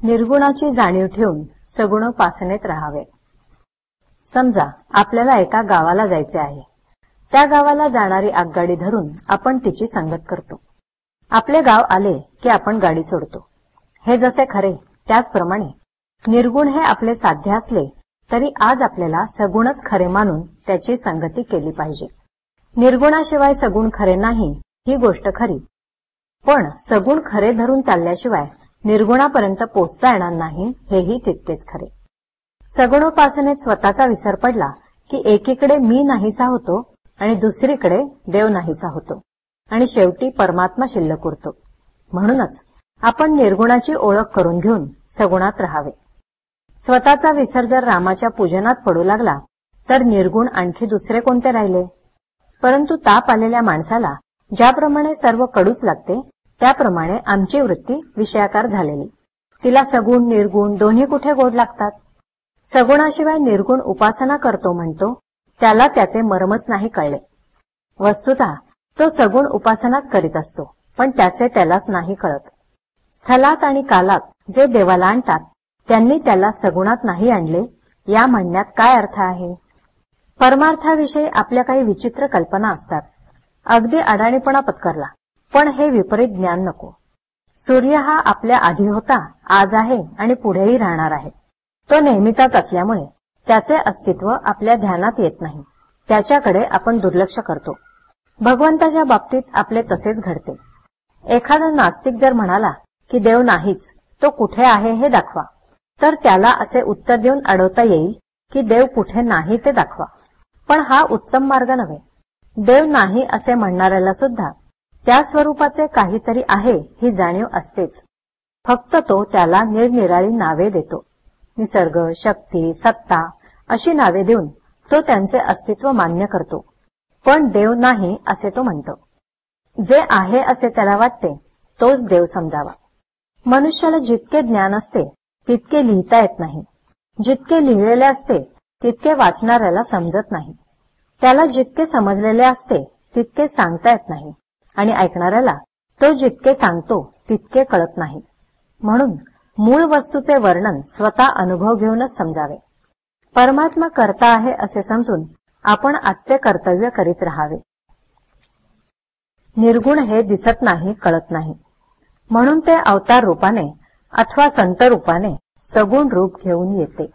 निर्गुणाची जाणीव ठेवून सगुणोपासनेत राहावे। समजा आपल्याला एका गावाला जायचे आहे। त्या गावाला जाणारी आगगाडी धरून आपण तिची संगत करतो। आपले गाव आले की आपण गाडी सोडतो। हे जसे खरे त्याचप्रमाणे निर्गुण हे आपले साध्य असले तरी आज आपल्याला सगुणच खरे मानून त्याची संगती केली पाहिजे। निर्गुणाशिवाय सगुण खरे नाही ही गोष्ट खरी, पण सगुण खरे धरून चालल्याशिवाय निर्गुणापर्यंत पोचता येणार नाही हेही तितकेच खरे। सगुणोपासनेत स्वतःचा विसर पडला की एकीकडे मी नाहीसा होतो आणि दुसरीकडे देव नाहीसा होतो आणि शेवटी परमात्मा शिल्लक उरतो। म्हणूनच आपण निर्गुणाची ओळख करून घेऊन सगुणात राहावे। स्वतःचा विसर जर रामाच्या पूजनात पडू लागला तर निर्गुण आणखी दुसरे कोणते राहिले। परंतु ताप आलेल्या माणसाला ज्याप्रमाणे सर्व कडूच लागते त्याप्रमाणे आमची वृत्ती विषयाकार झालेली, तिला सगुण निर्गुण दोन्ही कुठे गोड लागतात। सगुणाशिवाय निर्गुण उपासना करतो म्हणतो त्याला त्याचे मर्मच नाही कळले। वस्तुतः तो सगुण उपासनाच करीत असतो, पण त्याचे त्यालाच नाही कळत। स्थलात आणि कालात जे देवाला आणतात त्यांनी त्याला सगुणात नाही आणले या म्हणण्यात काय अर्थ आहे। परमार्थाविषयी आपल्या काही विचित्र कल्पना असतात, अगदी अडाणीपणा पत्करला, पण हे विपरीत ज्ञान नको। सूर्य हा आपल्या आधी होता, आज आहे आणि पुढेही राहणार आहे। तो नेहमीचाच असल्यामुळे त्याचे अस्तित्व आपल्या ध्यानात येत नाही, त्याच्याकडे आपण दुर्लक्ष करतो। भगवंताच्या बाबतीत आपले तसेच घडते। एखादा नास्तिक जर म्हणाला की देव नाहीच, तो कुठे आहे हे दाखवा, तर त्याला असे उत्तर देऊन अडवता येईल की देव कुठे नाही ते दाखवा, पण हा उत्तम मार्ग नव्हे। देव नाही असे म्हणणाऱ्याला सुद्धा त्या स्वरूपाचे काहीतरी आहे ही जाणीव असतेच, फक्त तो त्याला निरनिराळी नावे देतो। निसर्ग, शक्ती, सत्ता अशी नावे देऊन तो त्यांचे अस्तित्व मान्य करतो, पण देव नाही असे तो म्हणतो। जे आहे असे त्याला वाटते तोच देव समजावा। मनुष्याला जितके ज्ञान असते तितके लिहिता येत नाही, जितके लिहिलेले असते तितके वाचणाऱ्याला समजत नाही, त्याला जितके समजलेले असते तितके सांगता येत नाही आणि ऐकणाऱ्याला तो जितके सांगतो तितके कळत नाही। म्हणून मूळ वस्तूचे वर्णन स्वतः अनुभव घेऊनच समजावे। परमात्मा करता आहे असे समजून आपण आजचे कर्तव्य करीत राहावे। निर्गुण हे दिसत नाही, कळत नाही, म्हणून ते अवतार रूपाने अथवा संत रूपाने सगुण रूप घेऊन येते।